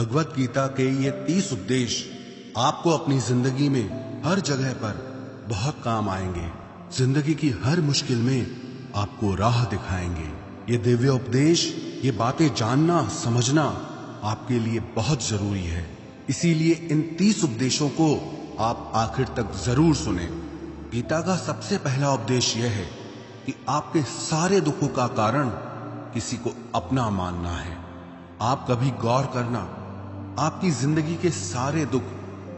भगवत गीता के ये 30 उपदेश आपको अपनी जिंदगी में हर जगह पर बहुत काम आएंगे। जिंदगी की हर मुश्किल में आपको राह दिखाएंगे। ये दिव्य उपदेश, ये बातें जानना समझना आपके लिए बहुत जरूरी है। इसीलिए इन 30 उपदेशों को आप आखिर तक जरूर सुने। गीता का सबसे पहला उपदेश यह है कि आपके सारे दुखों का कारण किसी को अपना मानना है। आप कभी गौर करना, आपकी जिंदगी के सारे दुख,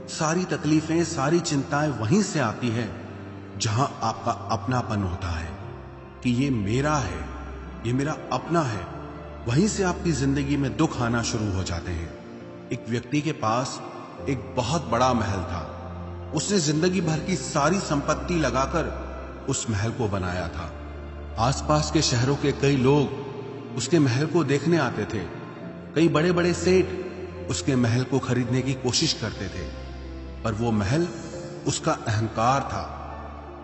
सारी तकलीफें, सारी चिंताएं वहीं से आती है जहां आपका अपनापन होता है कि ये मेरा है, ये मेरा अपना है। वहीं से आपकी जिंदगी में दुख आना शुरू हो जाते हैं। एक व्यक्ति के पास एक बहुत बड़ा महल था। उसने जिंदगी भर की सारी संपत्ति लगाकर उस महल को बनाया था। आसपास के शहरों के कई लोग उसके महल को देखने आते थे। कई बड़े बड़े सेठ उसके महल को खरीदने की कोशिश करते थे, पर वो महल उसका अहंकार था,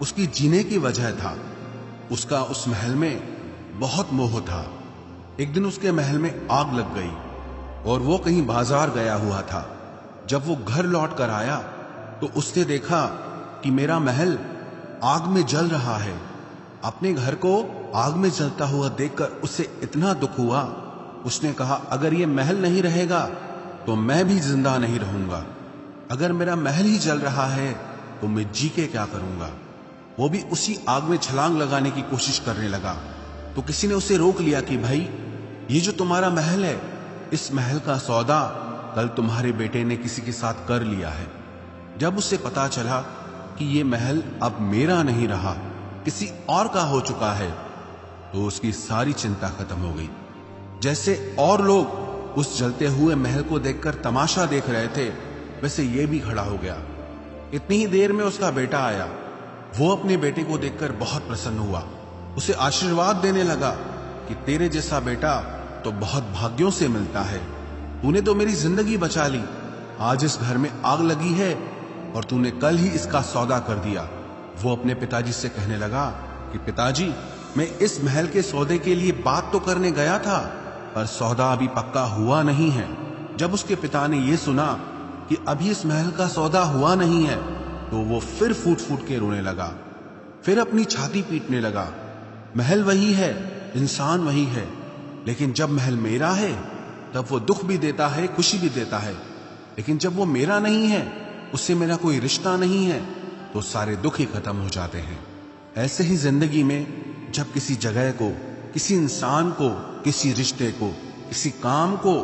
उसकी जीने की वजह था। उसका उस महल में बहुत मोह था। एक दिन उसके महल में आग लग गई और वो कहीं बाजार गया हुआ था। जब वो घर लौट कर आया तो उसने देखा कि मेरा महल आग में जल रहा है। अपने घर को आग में जलता हुआ देखकर उसे इतना दुख हुआ। उसने कहा, अगर ये महल नहीं रहेगा तो मैं भी जिंदा नहीं रहूंगा। अगर मेरा महल ही जल रहा है तो मैं जी के क्या करूंगा। वो भी उसी आग में छलांग लगाने की कोशिश करने लगा तो किसी ने उसे रोक लिया कि भाई, ये जो तुम्हारा महल है, इस महल का सौदा कल तुम्हारे बेटे ने किसी के साथ कर लिया है। जब उसे पता चला कि ये महल अब मेरा नहीं रहा, किसी और का हो चुका है, तो उसकी सारी चिंता खत्म हो गई। जैसे और लोग उस जलते हुए महल को देखकर तमाशा देख रहे थे, वैसे ये भी खड़ा हो गया। इतनी ही देर में उसका बेटा आया। वो अपने बेटे को देखकर बहुत प्रसन्न हुआ। उसे आशीर्वाद देने लगा कि तेरे जैसा बेटा तो बहुत भाग्यों से मिलता है। तूने तो मेरी जिंदगी बचा ली। आज इस घर में आग लगी है और तूने कल ही इसका सौदा कर दिया। वो अपने पिताजी से कहने लगा कि पिताजी, मैं इस महल के सौदे के लिए बात तो करने गया था, पर सौदा अभी पक्का हुआ नहीं है। जब उसके पिता ने यह सुना कि अभी इस महल का सौदा हुआ नहीं है तो वो फिर फूट फूट के रोने लगा, फिर अपनी छाती पीटने लगा। महल वही है, इंसान वही है, लेकिन जब महल मेरा है तब वो दुख भी देता है, खुशी भी देता है। लेकिन जब वो मेरा नहीं है, उससे मेरा कोई रिश्ता नहीं है, तो सारे दुख ही खत्म हो जाते हैं। ऐसे ही जिंदगी में जब किसी जगह को, किसी इंसान को, किसी रिश्ते को, किसी काम को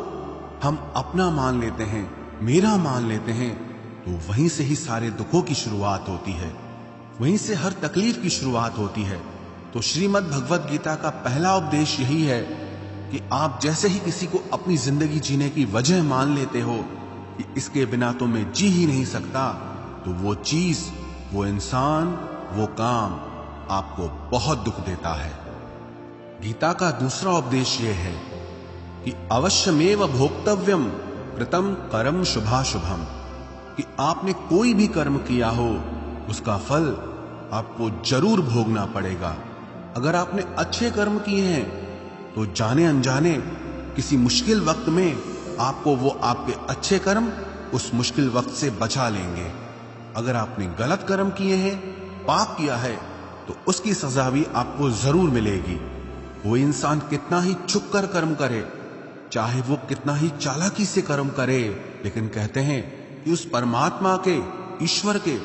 हम अपना मान लेते हैं, मेरा मान लेते हैं, तो वहीं से ही सारे दुखों की शुरुआत होती है, वहीं से हर तकलीफ की शुरुआत होती है। तो श्रीमद् भगवत गीता का पहला उपदेश यही है कि आप जैसे ही किसी को अपनी जिंदगी जीने की वजह मान लेते हो कि इसके बिना तो मैं जी ही नहीं सकता, तो वो चीज, वो इंसान, वो काम आपको बहुत दुख देता है। गीता का दूसरा उपदेश यह है कि अवश्यमेव भोक्तव्यम कृतम कर्म शुभाशुभम, कि आपने कोई भी कर्म किया हो उसका फल आपको जरूर भोगना पड़ेगा। अगर आपने अच्छे कर्म किए हैं तो जाने अनजाने किसी मुश्किल वक्त में आपको वो आपके अच्छे कर्म उस मुश्किल वक्त से बचा लेंगे। अगर आपने गलत कर्म किए हैं, पाप किया है, तो उसकी सजा भी आपको जरूर मिलेगी। वो इंसान कितना ही छुप कर कर्म करे, चाहे वो कितना ही चालाकी से कर्म करे, लेकिन कहते हैं कि उस परमात्मा के, ईश्वर के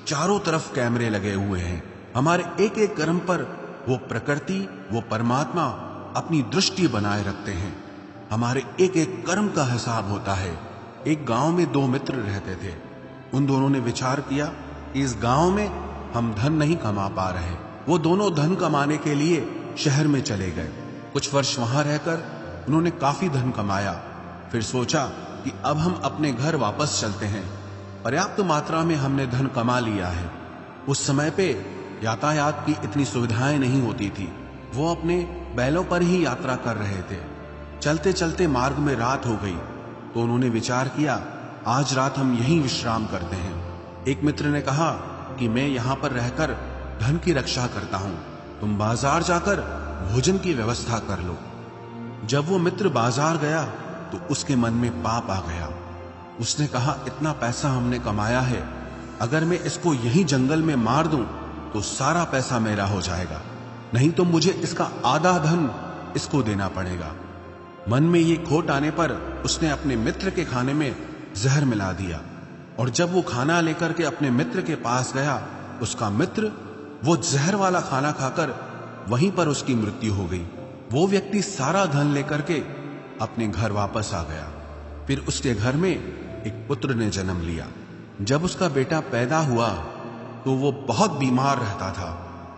चारों तरफ कैमरे लगे हुए हैं। हमारे एक एक कर्म पर वो प्रकृति, वो परमात्मा अपनी दृष्टि बनाए रखते हैं। हमारे एक एक कर्म का हिसाब होता है। एक गांव में 2 मित्र रहते थे। उन दोनों ने विचार किया कि इस गांव में हम धन नहीं कमा पा रहे। वो दोनों धन कमाने के लिए शहर में चले गए। कुछ वर्ष वहां रहकर उन्होंने काफी धन कमाया। फिर सोचा कि अब हम अपने घर वापस चलते हैं, पर्याप्त मात्रा में हमने धन कमा लिया है। उस समय पे यातायात की इतनी सुविधाएं नहीं होती थी। वो अपने बैलों पर ही यात्रा कर रहे थे। चलते चलते मार्ग में रात हो गई तो उन्होंने विचार किया, आज रात हम यहीं विश्राम करते हैं। एक मित्र ने कहा कि मैं यहां पर रहकर धन की रक्षा करता हूं, तुम बाजार जाकर भोजन की व्यवस्था कर लो। जब वो मित्र बाजार गया तो उसके मन में पाप आ गया। उसने कहा, इतना पैसा हमने कमाया है, अगर मैं इसको यहीं जंगल में मार दूं तो सारा पैसा मेरा हो जाएगा, नहीं तो मुझे इसका आधा धन इसको देना पड़ेगा। मन में ये खोट आने पर उसने अपने मित्र के खाने में जहर मिला दिया, और जब वो खाना लेकर के अपने मित्र के पास गया, उसका मित्र वो जहर वाला खाना खाकर वहीं पर उसकी मृत्यु हो गई। वो व्यक्ति सारा धन लेकर के अपने घर वापस आ गया। फिर उसके घर में एक पुत्र ने जन्म लिया। जब उसका बेटा पैदा हुआ तो वो बहुत बीमार रहता था।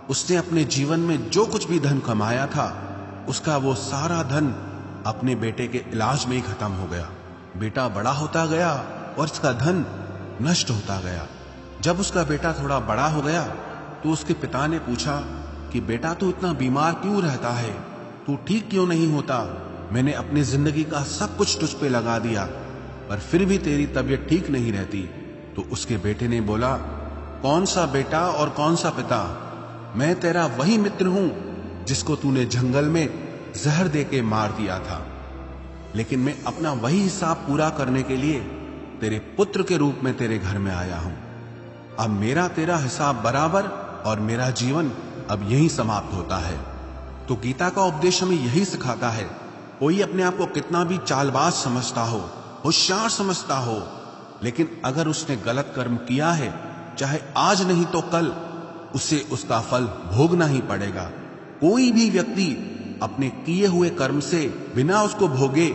उसने अपने जीवन में जो कुछ भी धन कमाया था, उसका वो सारा धन अपने बेटे के इलाज में ही खत्म हो गया। बेटा बड़ा होता गया और इसका धन नष्ट होता गया। जब उसका बेटा थोड़ा बड़ा हो गया तो उसके पिता ने पूछा कि बेटा, तू इतना बीमार क्यों रहता है, तू ठीक क्यों नहीं होता? मैंने अपनी जिंदगी का सब कुछ तुझ पे लगा दिया, पर फिर भी तेरी तबीयत ठीक नहीं रहती। तो उसके बेटे ने बोला, कौन सा बेटा और कौन सा पिता? मैं तेरा वही मित्र हूं जिसको तूने जंगल में जहर देके मार दिया था, लेकिन मैं अपना वही हिसाब पूरा करने के लिए तेरे पुत्र के रूप में तेरे घर में आया हूं। अब मेरा तेरा हिसाब बराबर और मेरा जीवन अब यही समाप्त होता है। तो गीता का उपदेश हमें यही सिखाता है, कोई अपने आप को कितना भी चालबाज समझता हो, होशियार समझता हो, लेकिन अगर उसने गलत कर्म किया है, चाहे आज नहीं तो कल उसे उसका फल भोगना ही पड़ेगा। कोई भी व्यक्ति अपने किए हुए कर्म से बिना उसको भोगे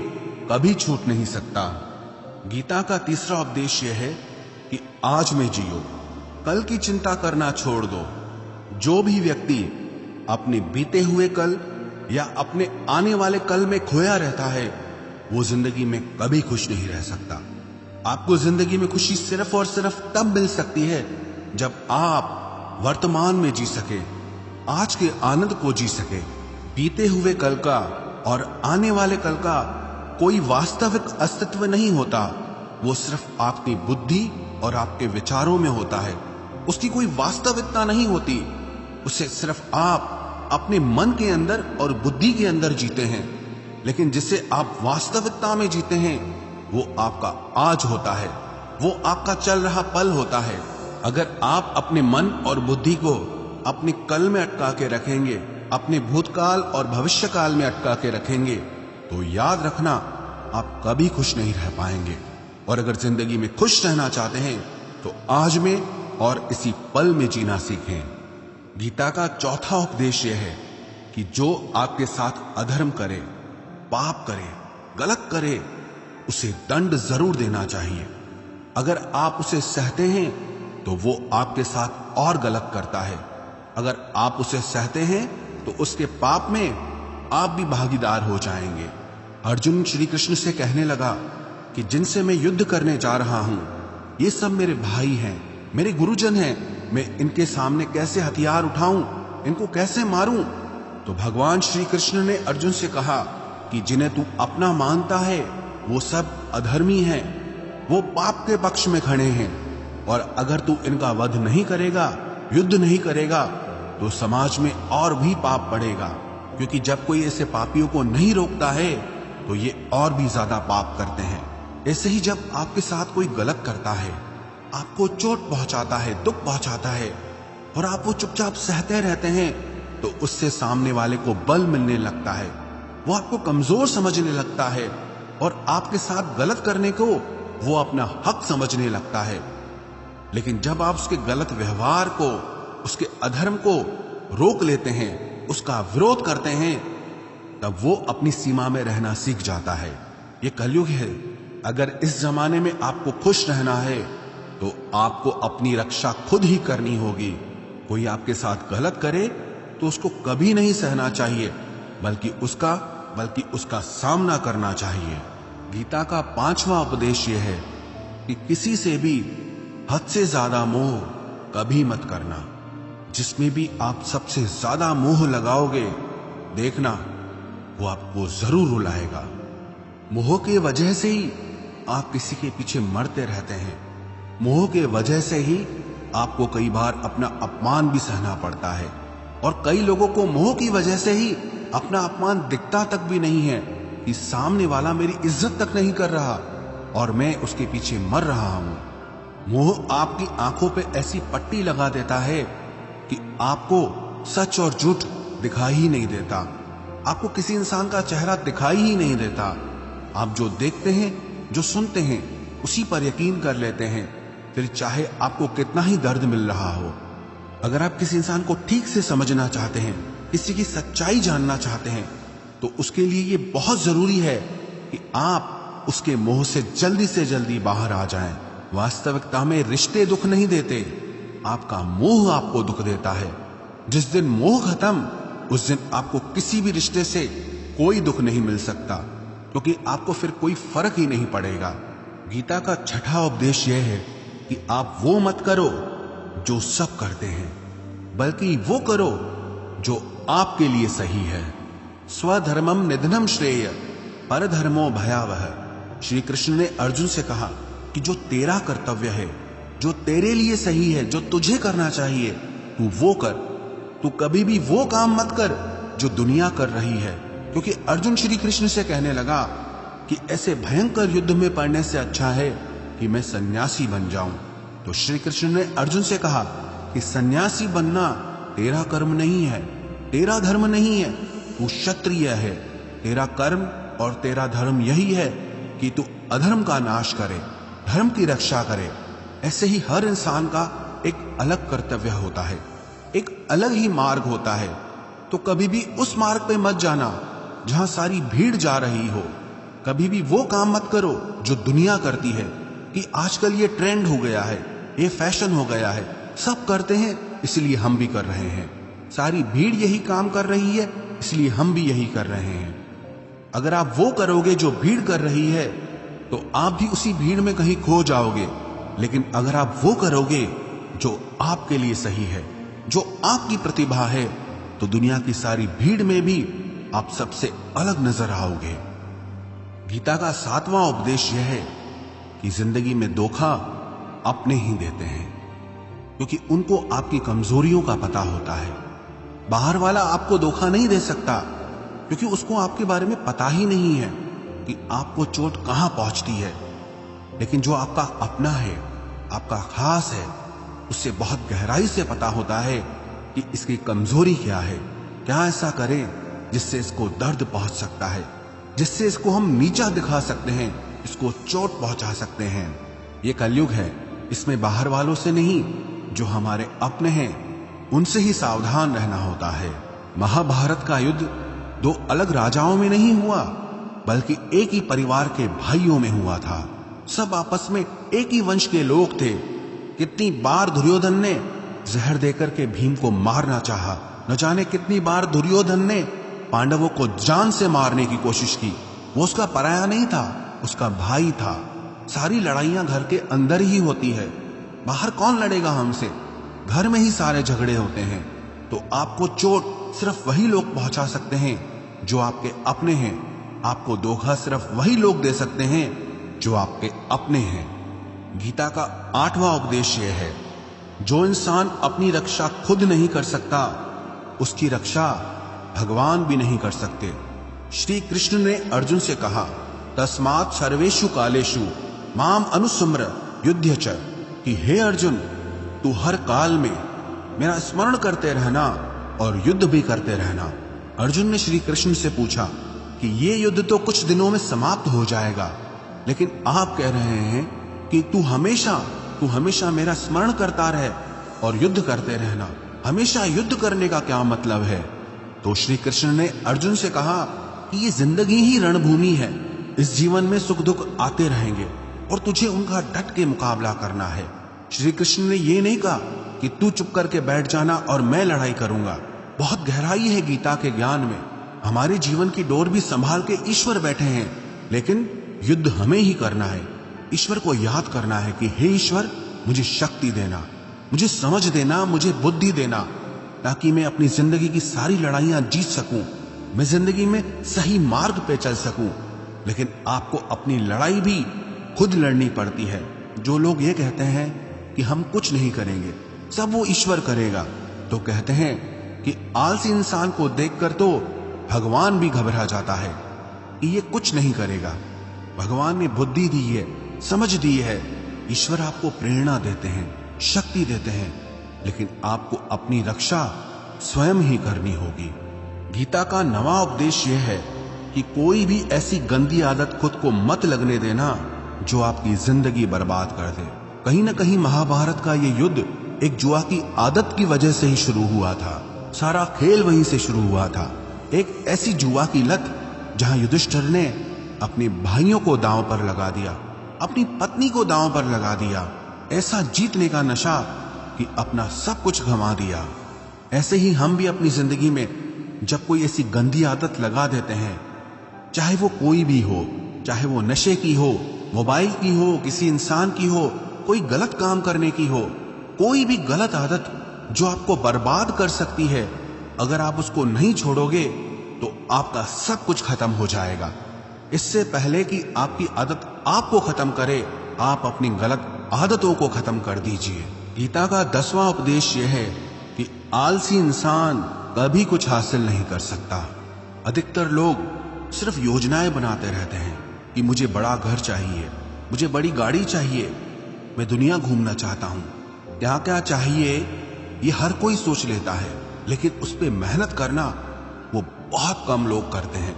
कभी छूट नहीं सकता। गीता का तीसरा उपदेश यह है कि आज में जियो, कल की चिंता करना छोड़ दो। जो भी व्यक्ति अपने बीते हुए कल या अपने आने वाले कल में खोया रहता है, वो जिंदगी में कभी खुश नहीं रह सकता। आपको जिंदगी में खुशी सिर्फ और सिर्फ तब मिल सकती है जब आप वर्तमान में जी सके, आज के आनंद को जी सके। बीते हुए कल का और आने वाले कल का कोई वास्तविक अस्तित्व नहीं होता, वो सिर्फ आपकी बुद्धि और आपके विचारों में होता है। उसकी कोई वास्तविकता नहीं होती, उसे सिर्फ आप अपने मन के अंदर और बुद्धि के अंदर जीते हैं। लेकिन जिसे आप वास्तविकता में जीते हैं, वो आपका आज होता है, वो आपका चल रहा पल होता है। अगर आप अपने मन और बुद्धि को अपने कल में अटका के रखेंगे, अपने भूतकाल और भविष्यकाल में अटका के रखेंगे, तो याद रखना आप कभी खुश नहीं रह पाएंगे। और अगर जिंदगी में खुश रहना चाहते हैं तो आज में और इसी पल में जीना सीखें। गीता का चौथा उपदेश यह है कि जो आपके साथ अधर्म करे, पाप करे, गलत करे, उसे दंड जरूर देना चाहिए। अगर आप उसे सहते हैं तो वो आपके साथ और गलत करता है। अगर आप उसे सहते हैं तो उसके पाप में आप भी भागीदार हो जाएंगे। अर्जुन श्री कृष्ण से कहने लगा कि जिनसे मैं युद्ध करने जा रहा हूं, ये सब मेरे भाई हैं, मेरे गुरुजन हैं, मैं इनके सामने कैसे हथियार उठाऊं, इनको कैसे मारूं? तो भगवान श्री कृष्ण ने अर्जुन से कहा कि जिन्हें तू अपना मानता है वो सब अधर्मी हैं, वो पाप के पक्ष में खड़े हैं, और अगर तू इनका वध नहीं करेगा, युद्ध नहीं करेगा, तो समाज में और भी पाप बढ़ेगा। क्योंकि जब कोई ऐसे पापियों को नहीं रोकता है तो ये और भी ज्यादा पाप करते हैं। ऐसे ही जब आपके साथ कोई गलत करता है, आपको चोट पहुंचाता है, दुख पहुंचाता है, और आप वो चुपचाप सहते रहते हैं, तो उससे सामने वाले को बल मिलने लगता है, वो आपको कमजोर समझने लगता है, और आपके साथ गलत करने को वो अपना हक समझने लगता है। लेकिन जब आप उसके गलत व्यवहार को, उसके अधर्म को रोक लेते हैं, उसका विरोध करते हैं, तब वो अपनी सीमा में रहना सीख जाता है। ये कलयुग है। अगर इस जमाने में आपको खुश रहना है तो आपको अपनी रक्षा खुद ही करनी होगी। कोई आपके साथ गलत करे तो उसको कभी नहीं सहना चाहिए, बल्कि उसका सामना करना चाहिए। गीता का पांचवा उपदेश यह है कि किसी से भी हद से ज्यादा मोह कभी मत करना। जिसमें भी आप सबसे ज्यादा मोह लगाओगे, देखना वो आपको जरूर रुलाएगा। मोह के वजह से ही आप किसी के पीछे मरते रहते हैं। मोह के वजह से ही आपको कई बार अपना अपमान भी सहना पड़ता है, और कई लोगों को मोह की वजह से ही अपना अपमान दिखता तक भी नहीं है, कि सामने वाला मेरी इज्जत तक नहीं कर रहा और मैं उसके पीछे मर रहा हूं। मोह आपकी आंखों पे ऐसी पट्टी लगा देता है कि आपको सच और झूठ दिखाई ही नहीं देता, आपको किसी इंसान का चेहरा दिखाई ही नहीं देता। आप जो देखते हैं, जो सुनते हैं, उसी पर यकीन कर लेते हैं, फिर चाहे आपको कितना ही दर्द मिल रहा हो। अगर आप किसी इंसान को ठीक से समझना चाहते हैं, किसी की सच्चाई जानना चाहते हैं, तो उसके लिए ये बहुत जरूरी है कि आप उसके मोह से जल्दी बाहर आ जाएं। वास्तविकता में रिश्ते दुख नहीं देते, आपका मोह आपको दुख देता है। जिस दिन मोह खत्म, उस दिन आपको किसी भी रिश्ते से कोई दुख नहीं मिल सकता, क्योंकि आपको फिर कोई फर्क ही नहीं पड़ेगा। गीता का छठा उपदेश यह है कि आप वो मत करो जो सब करते हैं, बल्कि वो करो जो आपके लिए सही है। स्वधर्मम निधनम श्रेय परधर्मो भयावह। श्री कृष्ण ने अर्जुन से कहा कि जो तेरा कर्तव्य है, जो तेरे लिए सही है, जो तुझे करना चाहिए, तू वो कर। तू कभी भी वो काम मत कर जो दुनिया कर रही है, क्योंकि अर्जुन श्री कृष्ण से कहने लगा कि ऐसे भयंकर युद्ध में पड़ने से अच्छा है कि मैं सन्यासी बन जाऊं। तो श्री कृष्ण ने अर्जुन से कहा कि सन्यासी बनना तेरा कर्म नहीं है, तेरा धर्म नहीं है, तू क्षत्रिय है। तेरा कर्म और तेरा धर्म यही है कि तू अधर्म का नाश करे, धर्म की रक्षा करे। ऐसे ही हर इंसान का एक अलग कर्तव्य होता है, एक अलग ही मार्ग होता है। तो कभी भी उस मार्ग पे मत जाना जहां सारी भीड़ जा रही हो। कभी भी वो काम मत करो जो दुनिया करती है, कि आजकल ये ट्रेंड हो गया है, ये फैशन हो गया है, सब करते हैं इसलिए हम भी कर रहे हैं। सारी भीड़ यही काम कर रही है इसलिए हम भी यही कर रहे हैं। अगर आप वो करोगे जो भीड़ कर रही है, तो आप भी उसी भीड़ में कहीं खो जाओगे। लेकिन अगर आप वो करोगे जो आपके लिए सही है, जो आपकी प्रतिभा है, तो दुनिया की सारी भीड़ में भी आप सबसे अलग नजर आओगे। गीता का सातवां उपदेश यह है कि जिंदगी में धोखा अपने ही देते हैं, क्योंकि उनको आपकी कमजोरियों का पता होता है। बाहर वाला आपको धोखा नहीं दे सकता, क्योंकि उसको आपके बारे में पता ही नहीं है कि आपको चोट कहां पहुंचती है। लेकिन जो आपका अपना है, आपका खास है, उससे बहुत गहराई से पता होता है कि इसकी कमजोरी क्या है, क्या ऐसा करें जिससे इसको दर्द पहुंच सकता है, जिससे इसको हम नीचा दिखा सकते हैं, इसको चोट पहुंचा सकते हैं। ये कलयुग है, इसमें बाहर वालों से नहीं, जो हमारे अपने हैं उनसे ही सावधान रहना होता है। महाभारत का युद्ध दो अलग राजाओं में नहीं हुआ, बल्कि एक ही परिवार के भाइयों में हुआ था। सब आपस में एक ही वंश के लोग थे। कितनी बार दुर्योधन ने जहर देकर के भीम को मारना चाहा, न जाने कितनी बार दुर्योधन ने पांडवों को जान से मारने की कोशिश की। वो उसका पराया नहीं था, उसका भाई था। सारी लड़ाइयां घर के अंदर ही होती है, बाहर कौन लड़ेगा हमसे? घर में ही सारे झगड़े होते हैं। तो आपको चोट सिर्फ वही लोग पहुंचा सकते हैं जो आपके अपने हैं। आपको धोखा सिर्फ वही लोग दे सकते हैं जो आपके अपने हैं। गीता का आठवां उपदेश यह है, जो इंसान अपनी रक्षा खुद नहीं कर सकता, उसकी रक्षा भगवान भी नहीं कर सकते। श्री कृष्ण ने अर्जुन से कहा, तस्मात् सर्वेषु कालेषु माम अनुस्मर युध्य च, कि हे अर्जुन, तू हर काल में मेरा स्मरण करते रहना और युद्ध भी करते रहना। अर्जुन ने श्री कृष्ण से पूछा कि ये युद्ध तो कुछ दिनों में समाप्त हो जाएगा, लेकिन आप कह रहे हैं कि तू हमेशा मेरा स्मरण करता रहे और युद्ध करते रहना। हमेशा युद्ध करने का क्या मतलब है? तो श्री कृष्ण ने अर्जुन से कहा कि ये जिंदगी ही रणभूमि है। इस जीवन में सुख दुख आते रहेंगे और तुझे उनका डट के मुकाबला करना है। श्री कृष्ण ने ये नहीं कहा कि तू चुप करके बैठ जाना और मैं लड़ाई करूंगा। बहुत गहराई है गीता के ज्ञान में। हमारे जीवन की डोर भी संभाल के ईश्वर बैठे हैं, लेकिन युद्ध हमें ही करना है। ईश्वर को याद करना है कि हे ईश्वर, मुझे शक्ति देना, मुझे समझ देना, मुझे बुद्धि देना, ताकि मैं अपनी जिंदगी की सारी लड़ाइयां जीत सकूं, मैं जिंदगी में सही मार्ग पे चल सकूं। लेकिन आपको अपनी लड़ाई भी खुद लड़नी पड़ती है। जो लोग ये कहते हैं कि हम कुछ नहीं करेंगे, सब वो ईश्वर करेगा, तो कहते हैं कि आलसी इंसान को देखकर तो भगवान भी घबरा जाता है। कि ये कुछ नहीं करेगा। भगवान ने बुद्धि दी है, समझ दी है, ईश्वर आपको प्रेरणा देते हैं, शक्ति देते हैं, लेकिन आपको अपनी रक्षा स्वयं ही करनी होगी। गीता का नवा उपदेश यह है कि कोई भी ऐसी गंदी आदत खुद को मत लगने देना जो आपकी जिंदगी बर्बाद कर दे। कहीं ना कहीं महाभारत का ये युद्ध एक जुआ की आदत की वजह से ही शुरू हुआ था। सारा खेल वहीं से शुरू हुआ था। एक ऐसी जुआ की लत जहां युधिष्ठिर ने अपने भाइयों को दांव पर लगा दिया, अपनी पत्नी को दांव पर लगा दिया, ऐसा जीतने का नशा कि अपना सब कुछ गंवा दिया। ऐसे ही हम भी अपनी जिंदगी में जब कोई ऐसी गंदी आदत लगा देते हैं, चाहे वो कोई भी हो, चाहे वो नशे की हो, मोबाइल की हो, किसी इंसान की हो, कोई गलत काम करने की हो, कोई भी गलत आदत जो आपको बर्बाद कर सकती है, अगर आप उसको नहीं छोड़ोगे तो आपका सब कुछ खत्म हो जाएगा। इससे पहले कि आपकी आदत आपको खत्म करे, आप अपनी गलत आदतों को खत्म कर दीजिए। गीता का 10वां उपदेश यह है कि आलसी इंसान कभी कुछ हासिल नहीं कर सकता। अधिकतर लोग सिर्फ योजनाएं बनाते रहते हैं कि मुझे बड़ा घर चाहिए, मुझे बड़ी गाड़ी चाहिए, मैं दुनिया घूमना चाहता हूं। क्या क्या चाहिए ये हर कोई सोच लेता है, लेकिन उस पर मेहनत करना वो बहुत कम लोग करते हैं।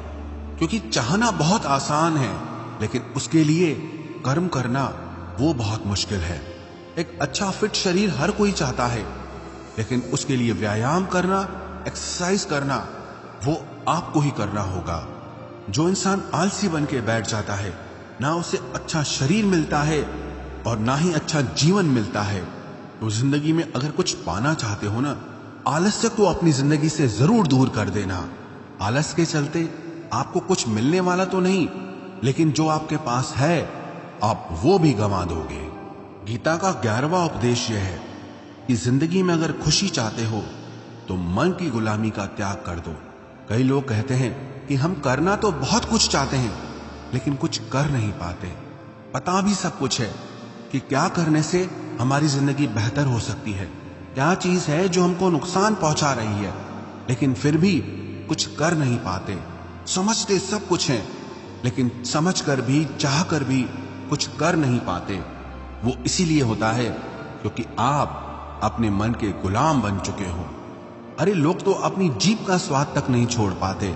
क्योंकि चाहना बहुत आसान है, लेकिन उसके लिए कर्म करना वो बहुत मुश्किल है। एक अच्छा फिट शरीर हर कोई चाहता है, लेकिन उसके लिए व्यायाम करना, एक्सरसाइज करना वो आपको ही करना होगा। जो इंसान आलसी बन के बैठ जाता है, ना उसे अच्छा शरीर मिलता है और ना ही अच्छा जीवन मिलता है। तो जिंदगी में अगर कुछ पाना चाहते हो ना, आलस्य को अपनी जिंदगी से जरूर दूर कर देना। आलस के चलते आपको कुछ मिलने वाला तो नहीं, लेकिन जो आपके पास है आप वो भी गंवा दोगे। गीता का 11वां उपदेश यह है कि जिंदगी में अगर खुशी चाहते हो तो मन की गुलामी का त्याग कर दो। कई लोग कहते हैं कि हम करना तो बहुत कुछ चाहते हैं, लेकिन कुछ कर नहीं पाते। पता भी सब कुछ है कि क्या करने से हमारी जिंदगी बेहतर हो सकती है, क्या चीज है जो हमको नुकसान पहुंचा रही है, लेकिन फिर भी कुछ कर नहीं पाते। समझते सब कुछ है, लेकिन समझ कर भी, चाह कर भी कुछ कर नहीं पाते। वो इसीलिए होता है क्योंकि आप अपने मन के गुलाम बन चुके हो। अरे लोग तो अपनी जीभ का स्वाद तक नहीं छोड़ पाते,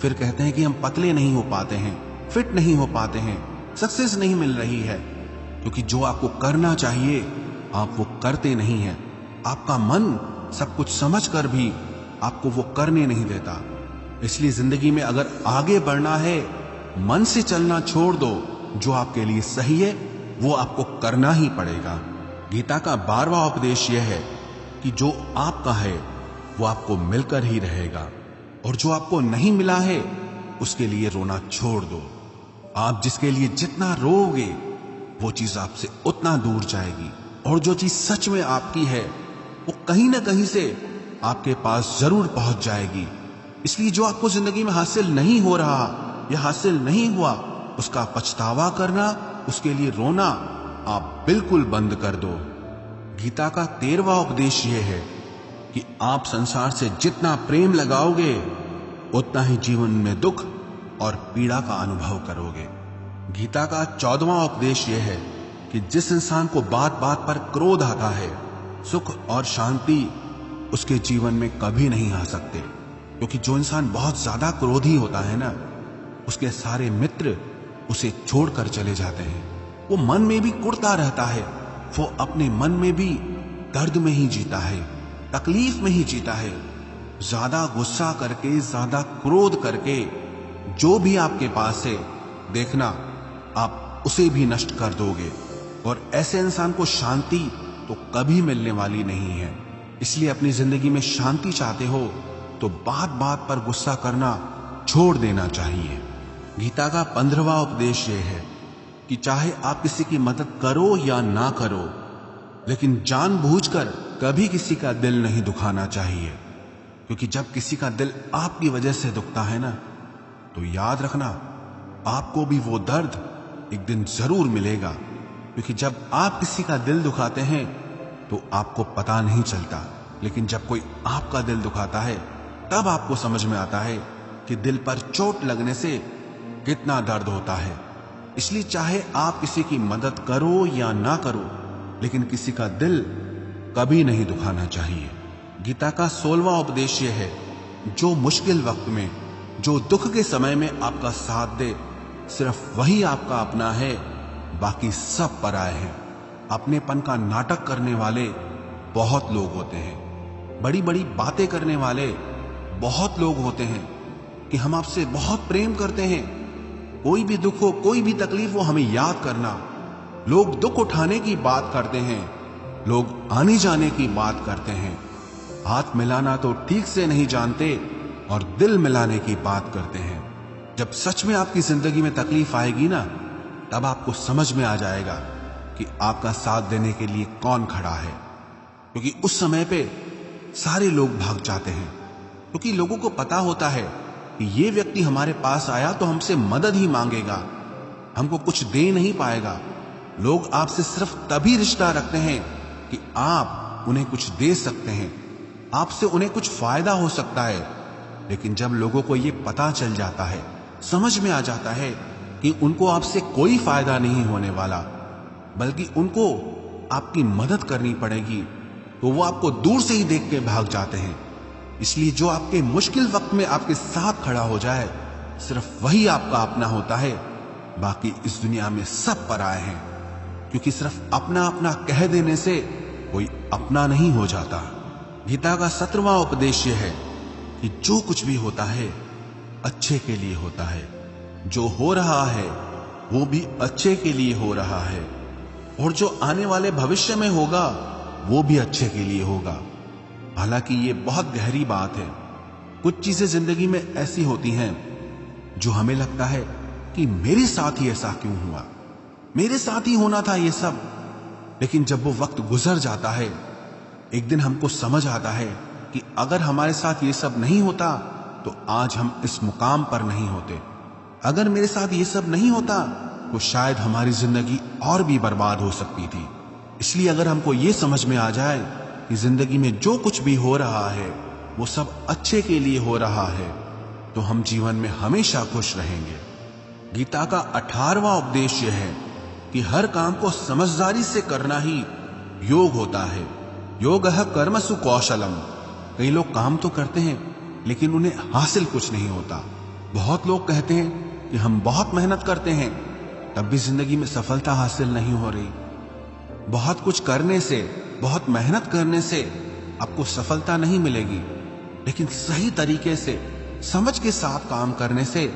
फिर कहते हैं कि हम पतले नहीं हो पाते हैं, फिट नहीं हो पाते हैं, सक्सेस नहीं मिल रही है। क्योंकि जो आपको करना चाहिए आप वो करते नहीं हैं। आपका मन सब कुछ समझ कर भी आपको वो करने नहीं देता। इसलिए जिंदगी में अगर आगे बढ़ना है, मन से चलना छोड़ दो। जो आपके लिए सही है वो आपको करना ही पड़ेगा। गीता का 12वां उपदेश यह है कि जो आपका है वो आपको मिलकर ही रहेगा, और जो आपको नहीं मिला है उसके लिए रोना छोड़ दो। आप जिसके लिए जितना रोओगे वो चीज आपसे उतना दूर जाएगी, और जो चीज सच में आपकी है वो कहीं ना कहीं से आपके पास जरूर पहुंच जाएगी। इसलिए जो आपको जिंदगी में हासिल नहीं हो रहा या हासिल नहीं हुआ, उसका पछतावा करना, उसके लिए रोना आप बिल्कुल बंद कर दो। गीता का 13वां उपदेश यह है कि आप संसार से जितना प्रेम लगाओगे उतना ही जीवन में दुख और पीड़ा का अनुभव करोगे। गीता का 14वां उपदेश यह है कि जिस इंसान को बात बात पर क्रोध आता है, सुख और शांति उसके जीवन में कभी नहीं आ सकते। क्योंकि जो इंसान बहुत ज्यादा क्रोधी होता है ना, उसके सारे मित्र उसे छोड़कर चले जाते हैं। वो मन में भी कुढ़ता रहता है, वो अपने मन में भी दर्द में ही जीता है, तकलीफ में ही जीता है। ज्यादा गुस्सा करके, ज्यादा क्रोध करके जो भी आपके पास है, देखना आप उसे भी नष्ट कर दोगे। और ऐसे इंसान को शांति तो कभी मिलने वाली नहीं है। इसलिए अपनी जिंदगी में शांति चाहते हो तो बात बात पर गुस्सा करना छोड़ देना चाहिए। गीता का 15वां उपदेश यह है कि चाहे आप किसी की मदद करो या ना करो, लेकिन जानबूझकर कभी किसी का दिल नहीं दुखाना चाहिए। क्योंकि जब किसी का दिल आपकी वजह से दुखता है ना, तो याद रखना आपको भी वो दर्द एक दिन जरूर मिलेगा। क्योंकि जब आप किसी का दिल दुखाते हैं तो आपको पता नहीं चलता, लेकिन जब कोई आपका दिल दुखाता है तब आपको समझ में आता है कि दिल पर चोट लगने से कितना दर्द होता है। इसलिए चाहे आप किसी की मदद करो या ना करो, लेकिन किसी का दिल कभी नहीं दुखाना चाहिए। गीता का 16वां उपदेश यह है, जो मुश्किल वक्त में, जो दुख के समय में आपका साथ दे, सिर्फ वही आपका अपना है, बाकी सब पराए हैं। अपनेपन का नाटक करने वाले बहुत लोग होते हैं, बड़ी बड़ी बातें करने वाले बहुत लोग होते हैं कि हम आपसे बहुत प्रेम करते हैं, कोई भी दुख हो, कोई भी तकलीफ हो, हमें याद करना। लोग दुख उठाने की बात करते हैं, लोग आने जाने की बात करते हैं, हाथ मिलाना तो ठीक से नहीं जानते और दिल मिलाने की बात करते हैं। जब सच में आपकी जिंदगी में तकलीफ आएगी ना, तब आपको समझ में आ जाएगा कि आपका साथ देने के लिए कौन खड़ा है। क्योंकि उस समय पे सारे लोग भाग जाते हैं, क्योंकि लोगों को पता होता है कि ये व्यक्ति हमारे पास आया तो हमसे मदद ही मांगेगा, हमको कुछ दे नहीं पाएगा। लोग आपसे सिर्फ तभी रिश्ता रखते हैं कि आप उन्हें कुछ दे सकते हैं, आपसे उन्हें कुछ फायदा हो सकता है। लेकिन जब लोगों को ये पता चल जाता है, समझ में आ जाता है कि उनको आपसे कोई फायदा नहीं होने वाला, बल्कि उनको आपकी मदद करनी पड़ेगी, तो वो आपको दूर से ही देख के भाग जाते हैं। इसलिए जो आपके मुश्किल वक्त में आपके साथ खड़ा हो जाए, सिर्फ वही आपका अपना होता है, बाकी इस दुनिया में सब पराए हैं। क्योंकि सिर्फ अपना अपना कह देने से कोई अपना नहीं हो जाता। गीता का 17वां उपदेश यह है कि जो कुछ भी होता है अच्छे के लिए होता है, जो हो रहा है वो भी अच्छे के लिए हो रहा है, और जो आने वाले भविष्य में होगा वो भी अच्छे के लिए होगा। हालांकि ये बहुत गहरी बात है। कुछ चीजें जिंदगी में ऐसी होती हैं जो हमें लगता है कि मेरे साथ ही ऐसा क्यों हुआ, मेरे साथ ही होना था ये सब। लेकिन जब वो वक्त गुजर जाता है, एक दिन हमको समझ आता है कि अगर हमारे साथ ये सब नहीं होता तो आज हम इस मुकाम पर नहीं होते। अगर मेरे साथ ये सब नहीं होता तो शायद हमारी जिंदगी और भी बर्बाद हो सकती थी। इसलिए अगर हमको ये समझ में आ जाए कि जिंदगी में जो कुछ भी हो रहा है वो सब अच्छे के लिए हो रहा है, तो हम जीवन में हमेशा खुश रहेंगे। गीता का 18वां उपदेश यह है कि हर काम को समझदारी से करना ही योग होता है। योगः कर्मसु कौशलम। कई लोग काम तो करते हैं लेकिन उन्हें हासिल कुछ नहीं होता। बहुत लोग कहते हैं कि हम बहुत मेहनत करते हैं, तब भी जिंदगी में सफलता हासिल नहीं हो रही। बहुत कुछ करने से, बहुत मेहनत करने से आपको सफलता नहीं मिलेगी, लेकिन सही तरीके से, समझ के साथ काम करने से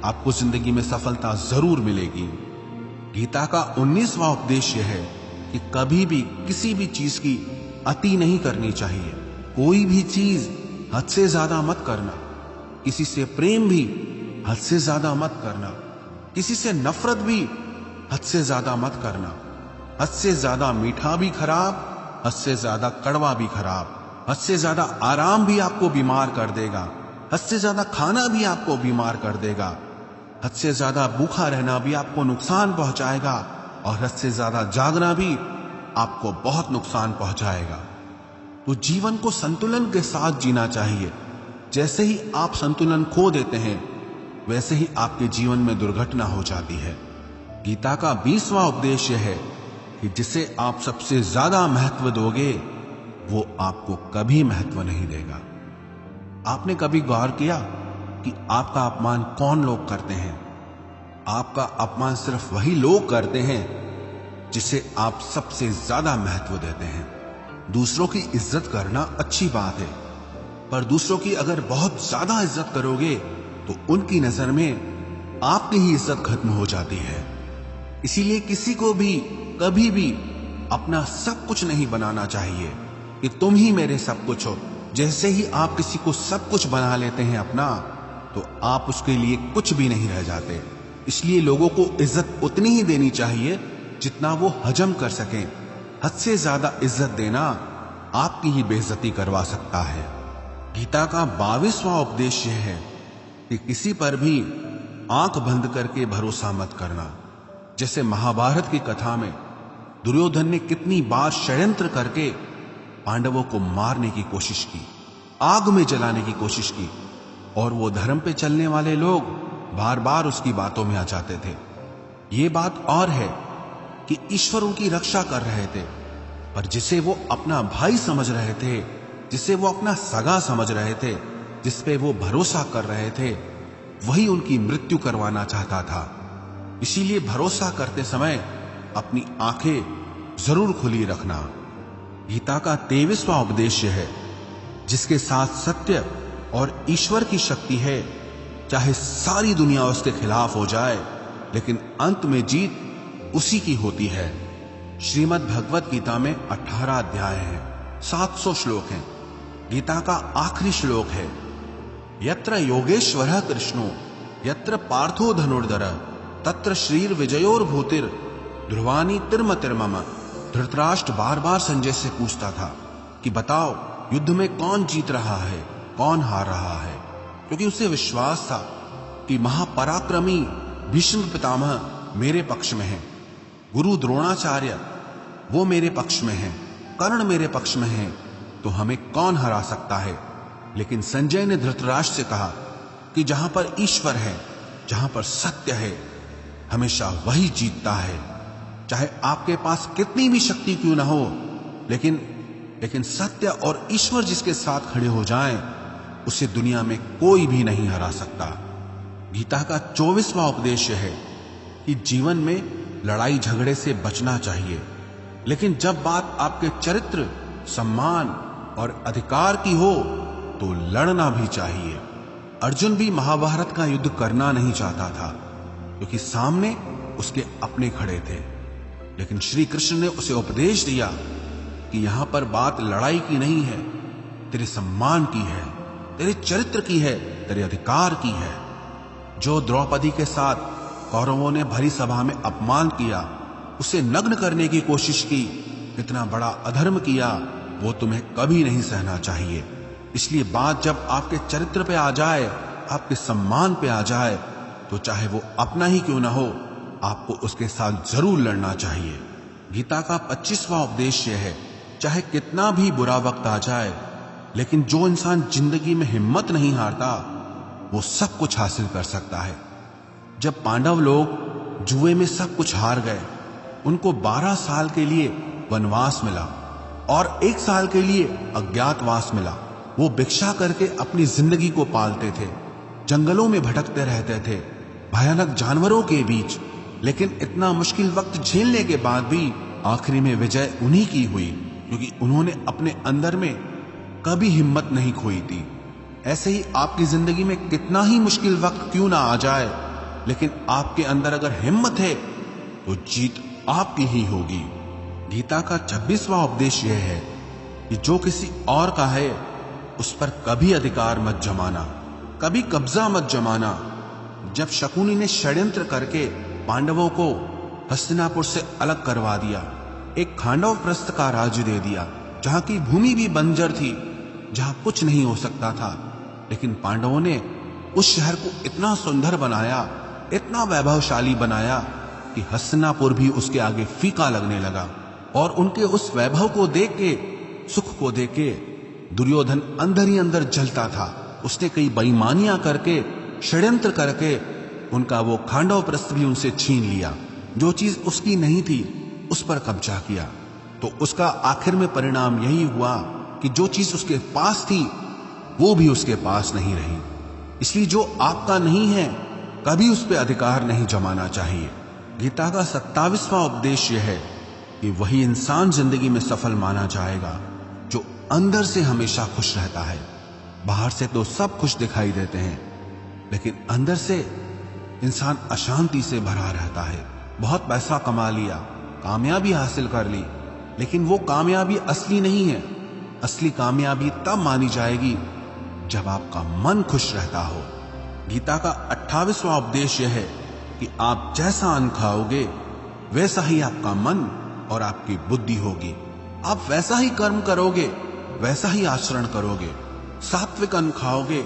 आपको जिंदगी में सफलता जरूर मिलेगी। गीता का 19वां उपदेश यह है कि कभी भी किसी भी चीज की अति नहीं करनी चाहिए। कोई भी चीज हद से ज्यादा मत करना। किसी से प्रेम भी हद से ज्यादा मत करना। किसी से नफरत भी हद से ज्यादा मत करना। हद से ज्यादा मीठा भी खराब, हद से ज्यादा कड़वा भी खराब। हद से ज्यादा आराम भी आपको बीमार कर देगा, हद से ज्यादा खाना भी आपको बीमार कर देगा। हद से ज्यादा भूखा रहना भी आपको नुकसान पहुंचाएगा, और हद से ज्यादा जागना भी आपको बहुत नुकसान पहुंचाएगा। तो जीवन को संतुलन के साथ जीना चाहिए। जैसे ही आप संतुलन खो देते हैं, वैसे ही आपके जीवन में दुर्घटना हो जाती है। गीता का 20वां उपदेश यह है कि जिसे आप सबसे ज्यादा महत्व दोगे, वो आपको कभी महत्व नहीं देगा। आपने कभी गौर किया कि आपका अपमान कौन लोग करते हैं? आपका अपमान सिर्फ वही लोग करते हैं जिसे आप सबसे ज्यादा महत्व देते हैं। दूसरों की इज्जत करना अच्छी बात है, पर दूसरों की अगर बहुत ज्यादा इज्जत करोगे तो उनकी नजर में आपकी ही इज्जत खत्म हो जाती है। इसीलिए किसी को भी कभी भी अपना सब कुछ नहीं बनाना चाहिए कि तुम ही मेरे सब कुछ हो। जैसे ही आप किसी को सब कुछ बना लेते हैं अपना, तो आप उसके लिए कुछ भी नहीं रह जाते। इसलिए लोगों को इज्जत उतनी ही देनी चाहिए जितना वो हजम कर सकें। हद से ज्यादा इज्जत देना आपकी ही बेइज्जती करवा सकता है। गीता का 22वां उपदेश यह है कि किसी पर भी आंख बंद करके भरोसा मत करना। जैसे महाभारत की कथा में दुर्योधन ने कितनी बार षड्यंत्र करके पांडवों को मारने की कोशिश की, आग में जलाने की कोशिश की, और वो धर्म पे चलने वाले लोग बार बार उसकी बातों में आ जाते थे। ये बात और है कि ईश्वर उनकी रक्षा कर रहे थे, पर जिसे वो अपना भाई समझ रहे थे, जिसे वो अपना सगा समझ रहे थे, जिस पे वो भरोसा कर रहे थे, वही उनकी मृत्यु करवाना चाहता था। इसीलिए भरोसा करते समय अपनी आंखें जरूर खुली रखना। गीता का 23वां उपदेश है, जिसके साथ सत्य और ईश्वर की शक्ति है, चाहे सारी दुनिया उसके खिलाफ हो जाए, लेकिन अंत में जीत उसी की होती है। श्रीमद् भगवत गीता में 18 अध्याय हैं, 700 श्लोक हैं। गीता का आखिरी श्लोक है, यत्र योगेश्वरः कृष्णो यत्र पार्थो धनुर्धरः तत्र श्रीर विजयोर भूतिर ध्रुवानी तिर्म तिर्मम। धृतराष्ट्र बार बार संजय से पूछता था कि बताओ, युद्ध में कौन जीत रहा है, कौन हार रहा है, क्योंकि उसे विश्वास था कि महापराक्रमी भीष्म पितामह मेरे पक्ष में हैं, गुरु द्रोणाचार्य वो मेरे पक्ष में हैं, कर्ण मेरे पक्ष में हैं, तो हमें कौन हरा सकता है। लेकिन संजय ने धृतराष्ट्र से कहा कि जहां पर ईश्वर है, जहां पर सत्य है, हमेशा वही जीतता है। चाहे आपके पास कितनी भी शक्ति क्यों ना हो, लेकिन सत्य और ईश्वर जिसके साथ खड़े हो जाएं, उसे दुनिया में कोई भी नहीं हरा सकता। गीता का 24वां उपदेश है कि जीवन में लड़ाई झगड़े से बचना चाहिए, लेकिन जब बात आपके चरित्र, सम्मान और अधिकार की हो तो लड़ना भी चाहिए। अर्जुन भी महाभारत का युद्ध करना नहीं चाहता था, क्योंकि सामने उसके अपने खड़े थे, लेकिन श्री कृष्ण ने उसे उपदेश दिया कि यहां पर बात लड़ाई की नहीं है, तेरे सम्मान की है, तेरे चरित्र की है, तेरे अधिकार की है। जो द्रौपदी के साथ कौरवों ने भरी सभा में अपमान किया, उसे नग्न करने की कोशिश की, कितना बड़ा अधर्म किया, वो तुम्हें कभी नहीं सहना चाहिए। इसलिए बात जब आपके चरित्र पे आ जाए, आपके सम्मान पे आ जाए, तो चाहे वो अपना ही क्यों ना हो, आपको उसके साथ जरूर लड़ना चाहिए। गीता का 25वां उपदेश यह है, चाहे कितना भी बुरा वक्त आ जाए, लेकिन जो इंसान जिंदगी में हिम्मत नहीं हारता, वो सब कुछ हासिल कर सकता है। जब पांडव लोग जुए में सब कुछ हार गए, उनको 12 साल के लिए वनवास मिला और 1 साल के लिए अज्ञातवास मिला। वो भिक्षा करके अपनी जिंदगी को पालते थे, जंगलों में भटकते रहते थे, भयानक जानवरों के बीच, लेकिन इतना मुश्किल वक्त झेलने के बाद भी आखिरी में विजय उन्हीं की हुई, क्योंकि उन्होंने अपने अंदर में कभी हिम्मत नहीं खोई थी। ऐसे ही आपकी जिंदगी में कितना ही मुश्किल वक्त क्यों ना आ जाए, लेकिन आपके अंदर अगर हिम्मत है तो जीत आपकी ही होगी। गीता का 26वां उपदेश यह है कि जो किसी और का है, उस पर कभी अधिकार मत जमाना, कभी कब्जा मत जमाना। जब शकुनी ने षड्यंत्र करके पांडवों को हस्तिनापुर से अलग करवा दिया, एक खांडव प्रस्थ का राज्य दे दिया, जहां की भूमि भी बंजर थी, जहां कुछ नहीं हो सकता था, लेकिन पांडवों ने उस शहर को इतना सुंदर बनाया, इतना वैभवशाली बनाया कि हस्तिनापुर भी उसके आगे फीका लगने लगा। और उनके उस वैभव को देख के, सुख को देख के दुर्योधन अंदर ही अंदर जलता था। उसने कई बेईमानियां करके, षड्यंत्र करके उनका वो खांडव प्रस्थ भी उनसे छीन लिया। जो चीज उसकी नहीं थी, उस पर कब्जा किया। तो उसका आखिर में परिणाम यही हुआ कि जो चीज उसके पास थी, वो भी उसके पास नहीं रही। इसलिए जो आपका नहीं है, कभी उस पर अधिकार नहीं जमाना चाहिए। गीता का 27वां उपदेश यह है कि वही इंसान जिंदगी में सफल माना जाएगा जो अंदर से हमेशा खुश रहता है। बाहर से तो सब खुश दिखाई देते हैं, लेकिन अंदर से इंसान अशांति से भरा रहता है। बहुत पैसा कमा लिया, कामयाबी हासिल कर ली, लेकिन वो कामयाबी असली नहीं है। असली कामयाबी तब मानी जाएगी जब आपका मन खुश रहता हो। गीता का 28वां उपदेश यह है कि आप जैसा अन्न खाओगे, वैसा ही आपका मन और आपकी बुद्धि होगी। आप वैसा ही कर्म करोगे, वैसा ही आचरण करोगे। सात्विक अन्न खाओगे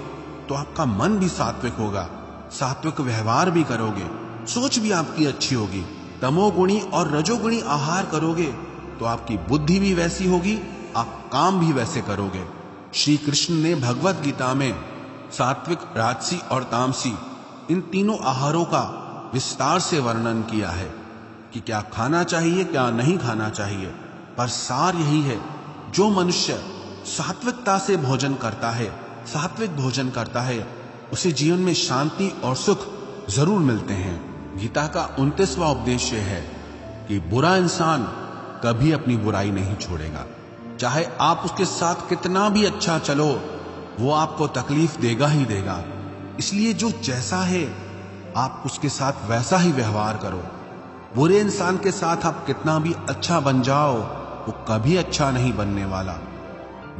तो आपका मन भी सात्विक होगा, सात्विक व्यवहार भी करोगे, सोच भी आपकी अच्छी होगी। तमोगुणी और रजोगुणी आहार करोगे तो आपकी बुद्धि भी वैसी होगी, आप काम भी वैसे करोगे। श्री कृष्ण ने भगवत गीता में सात्विक, राजसी और तामसी इन तीनों आहारों का विस्तार से वर्णन किया है कि क्या खाना चाहिए, क्या नहीं खाना चाहिए। पर सार यही है, जो मनुष्य सात्विकता से भोजन करता है, सात्विक भोजन करता है, उसे जीवन में शांति और सुख जरूर मिलते हैं। गीता का 29वां उपदेश है कि बुरा इंसान कभी अपनी बुराई नहीं छोड़ेगा। चाहे आप उसके साथ कितना भी अच्छा चलो, वो आपको तकलीफ देगा ही देगा। इसलिए जो जैसा है आप उसके साथ वैसा ही व्यवहार करो। बुरे इंसान के साथ आप कितना भी अच्छा बन जाओ, वो कभी अच्छा नहीं बनने वाला।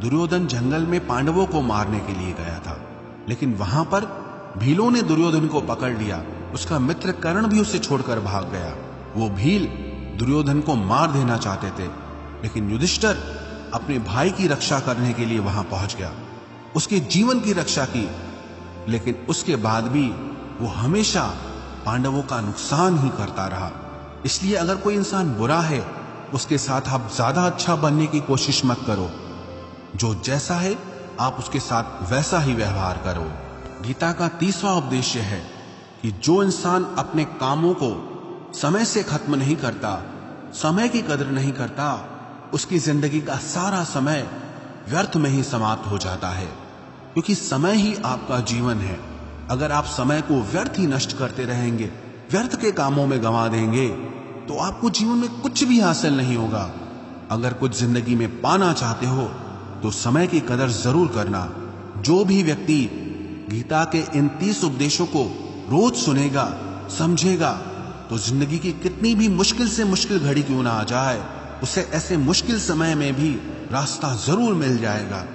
दुर्योधन जंगल में पांडवों को मारने के लिए गया था, लेकिन वहां पर भीलों ने दुर्योधन को पकड़ लिया। उसका मित्र कर्ण भी उसे छोड़कर भाग गया। वो भील दुर्योधन को मार देना चाहते थे, लेकिन युधिष्ठिर अपने भाई की रक्षा करने के लिए वहां पहुंच गया, उसके जीवन की रक्षा की। लेकिन उसके बाद भी वो हमेशा पांडवों का नुकसान ही करता रहा। इसलिए अगर कोई इंसान बुरा है, उसके साथ आप ज्यादा अच्छा बनने की कोशिश मत करो। जो जैसा है आप उसके साथ वैसा ही व्यवहार करो। गीता का 30वां उपदेश है कि जो इंसान अपने कामों को समय से खत्म नहीं करता, समय की कदर नहीं करता, उसकी जिंदगी का सारा समय व्यर्थ में ही समाप्त हो जाता है। क्योंकि समय ही आपका जीवन है। अगर आप समय को व्यर्थ ही नष्ट करते रहेंगे, व्यर्थ के कामों में गंवा देंगे, तो आपको जीवन में कुछ भी हासिल नहीं होगा। अगर कुछ जिंदगी में पाना चाहते हो तो समय की कदर जरूर करना। जो भी व्यक्ति गीता के इन 30 उपदेशों को रोज सुनेगा, समझेगा, तो जिंदगी की कितनी भी मुश्किल से मुश्किल घड़ी क्यों ना आ जाए, उसे ऐसे मुश्किल समय में भी रास्ता जरूर मिल जाएगा।